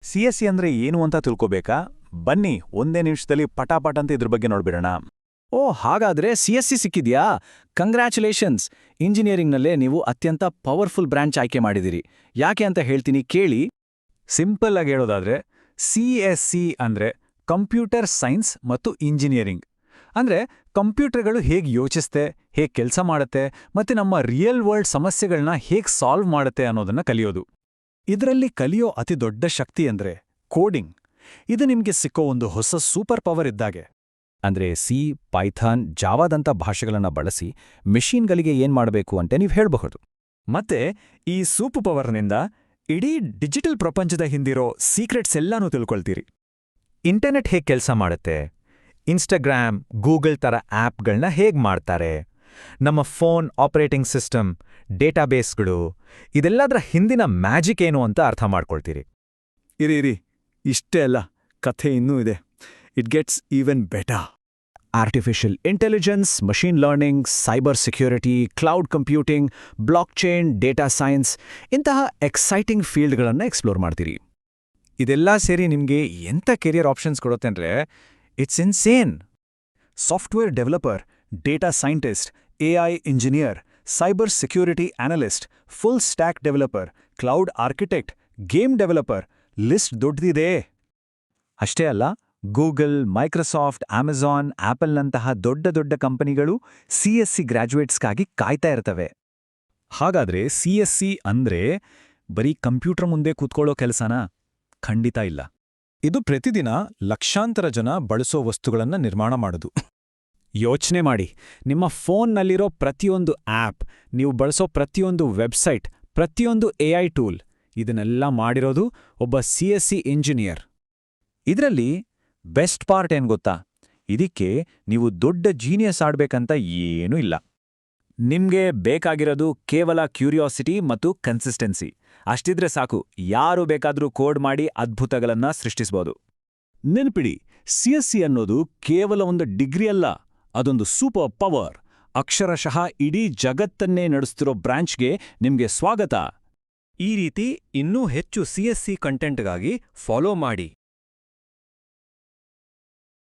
CSC ಅಂದ್ರೆ ಏನು ಅಂತ ತಿಳ್ಕೋಬೇಕಾ? ಬನ್ನಿ ಒಂದೇ ನಿಮಿಷದಲ್ಲಿ ಪಟಾಪಟ್ ಅಂತ ಇದ್ರ ಬಗ್ಗೆ ನೋಡ್ಬಿಡೋಣ. ಓ, ಹಾಗಾದ್ರೆ ಸಿಎಸ್ಸಿ ಸಿಕ್ಕಿದ್ಯಾ? ಕಂಗ್ರ್ಯಾಚುಲೇಷನ್ಸ್! ಇಂಜಿನಿಯರಿಂಗ್ನಲ್ಲೇ ನೀವು ಅತ್ಯಂತ ಪವರ್ಫುಲ್ ಬ್ರಾಂಚ್ ಆಯ್ಕೆ ಮಾಡಿದಿರಿ. ಯಾಕೆ ಅಂತ ಹೇಳ್ತೀನಿ ಕೇಳಿ. ಸಿಂಪಲ್ ಆಗಿ ಹೇಳೋದಾದ್ರೆ ಸಿಎಸ್ಸಿ ಅಂದ್ರೆ ಕಂಪ್ಯೂಟರ್ ಸೈನ್ಸ್ ಮತ್ತು ಇಂಜಿನಿಯರಿಂಗ್. ಅಂದ್ರೆ ಕಂಪ್ಯೂಟರ್ಗಳು ಹೇಗೆ ಯೋಚಿಸುತ್ತೆ, ಹೇಗೆ ಕೆಲಸ ಮಾಡುತ್ತೆ, ಮತ್ತೆ ನಮ್ಮ ರಿಯಲ್ ವರ್ಲ್ಡ್ ಸಮಸ್ಯೆಗಳನ್ನ ಹೇಗೆ ಸಾಲ್ವ್ ಮಾಡುತ್ತೆ ಅನ್ನೋದನ್ನ ಕಲಿಯೋದು. ಇದರಲ್ಲಿ ಕಲಿಯೋ ಅತಿ ದೊಡ್ಡ ಶಕ್ತಿ ಅಂದ್ರೆ ಕೋಡಿಂಗ್. ಇದು ನಿಮ್ಗೆ ಸಿಕ್ಕೋ ಒಂದು ಹೊಸ ಸೂಪರ್ ಪವರ್ ಇದ್ದಾಗೆ. ಅಂದ್ರೆ ಸಿ, ಪೈಥಾನ್, ಜಾವಾದಂಥ ಭಾಷೆಗಳನ್ನ ಬಳಸಿ ಮೆಷೀನ್ಗಳಿಗೆ ಏನ್ ಮಾಡಬೇಕು ಅಂತ ನೀವು ಹೇಳಬಹುದು. ಮತ್ತೆ ಈ ಸೂಪರ್ ಪವರ್ನಿಂದ ಇಡೀ ಡಿಜಿಟಲ್ ಪ್ರಪಂಚದ ಹಿಂದಿರೋ ಸೀಕ್ರೆಟ್ಸ್ ಎಲ್ಲಾನೂ ತಿಳ್ಕೊಳ್ತೀರಿ. ಇಂಟರ್ನೆಟ್ ಹೇಗೆ ಕೆಲಸ ಮಾಡುತ್ತೆ, ಇನ್ಸ್ಟಾಗ್ರಾಮ್, ಗೂಗಲ್ ಥರ ಆ್ಯಪ್ಗಳನ್ನ ಹೇಗೆ ಮಾಡ್ತಾರೆ, ನಮ್ಮ ಫೋನ್ ಆಪರೇಟಿಂಗ್ ಸಿಸ್ಟಮ್, ಡೇಟಾಬೇಸ್ಗಳು, ಇದೆಲ್ಲದರ ಹಿಂದಿನ ಮ್ಯಾಜಿಕ್ ಏನು ಅಂತ ಅರ್ಥ ಮಾಡ್ಕೊಳ್ತೀರಿ. ಇರಿ, ಇಷ್ಟೇ ಅಲ್ಲ, ಕಥೆ ಇನ್ನೂ ಇದೆ. It gets even better. Artificial intelligence, machine learning, cyber security, cloud computing, blockchain, data science ಇಂತಹ ಎಕ್ಸೈಟಿಂಗ್ ಫೀಲ್ಡ್ಗಳನ್ನು ಎಕ್ಸ್ಪ್ಲೋರ್ ಮಾಡ್ತೀರಿ. ಇದೆಲ್ಲ ಸೇರಿ ನಿಮಗೆ ಎಂಥ ಕೆರಿಯರ್ ಆಪ್ಷನ್ಸ್ ಕೊಡುತ್ತೆ ಅಂದರೆ it's insane. Software developer, data scientist, AI engineer, cyber security analyst, full stack developer, cloud architect, game developer, list ದೊಡ್ಡದಿದೆ. ಅಷ್ಟೇ ಅಲ್ಲ, ಗೂಗಲ್, ಮೈಕ್ರೋಸಾಫ್ಟ್, ಅಮೆಜಾನ್, ಆಪಲ್ನಂತಹ ದೊಡ್ಡ ದೊಡ್ಡ ಕಂಪನಿಗಳು ಸಿಎಸ್ಸಿ ಗ್ರ್ಯಾಜುಯೇಟ್ಸ್ಗಾಗಿ ಕಾಯ್ತಾ ಇರ್ತವೆ. ಹಾಗಾದ್ರೆ ಸಿಎಸ್ಸಿ ಅಂದ್ರೆ ಬರೀ ಕಂಪ್ಯೂಟರ್ ಮುಂದೆ ಕೂತ್ಕೊಳ್ಳೋ ಕೆಲಸನಾ? ಖಂಡಿತ ಇಲ್ಲ. ಇದು ಪ್ರತಿದಿನ ಲಕ್ಷಾಂತರ ಜನ ಬಳಸೋ ವಸ್ತುಗಳನ್ನ ನಿರ್ಮಾಣ ಮಾಡೋದು. ಯೋಚನೆ ಮಾಡಿ, ನಿಮ್ಮ ಫೋನ್ನಲ್ಲಿರೋ ಪ್ರತಿಯೊಂದು ಆ್ಯಪ್, ನೀವು ಬಳಸೋ ಪ್ರತಿಯೊಂದು ವೆಬ್ಸೈಟ್, ಪ್ರತಿಯೊಂದು ಎಐ ಟೂಲ್, ಇದನ್ನೆಲ್ಲ ಮಾಡಿರೋದು ಒಬ್ಬ ಸಿಎಸ್ಸಿ ಇಂಜಿನಿಯರ್. ಇದರಲ್ಲಿ ಬೆಸ್ಟ್ ಪಾರ್ಟ್ ಏನ್ ಗೊತ್ತಾ? ಇದಕ್ಕೆ ನೀವು ದೊಡ್ಡ ಜೀನಿಯಸ್ ಆಡ್ಬೇಕಂತ ಏನೂ ಇಲ್ಲ. ನಿಮ್ಗೆ ಬೇಕಾಗಿರೋದು ಕೇವಲ ಕ್ಯೂರಿಯಾಸಿಟಿ ಮತ್ತು ಕನ್ಸಿಸ್ಟೆನ್ಸಿ. ಅಷ್ಟಿದ್ರೆ ಸಾಕು, ಯಾರು ಬೇಕಾದ್ರೂ ಕೋಡ್ ಮಾಡಿ ಅದ್ಭುತಗಳನ್ನ ಸೃಷ್ಟಿಸ್ಬೋದು. ನೆನ್ಪಿಡಿ, ಸಿಎಸ್ಸಿ ಅನ್ನೋದು ಕೇವಲ ಒಂದು ಡಿಗ್ರಿ ಅಲ್ಲ, ಅದೊಂದು ಸೂಪರ್ ಪವರ್. ಅಕ್ಷರಶಃ ಇಡೀ ಜಗತ್ತನ್ನೇ ನಡೆಸ್ತಿರೋ ಬ್ರಾಂಚ್ಗೆ ನಿಮ್ಗೆ ಸ್ವಾಗತ. ಈ ರೀತಿ ಇನ್ನೂ ಹೆಚ್ಚು ಸಿಎಸ್ಸಿ ಕಂಟೆಂಟ್ಗಾಗಿ ಫಾಲೋ ಮಾಡಿ.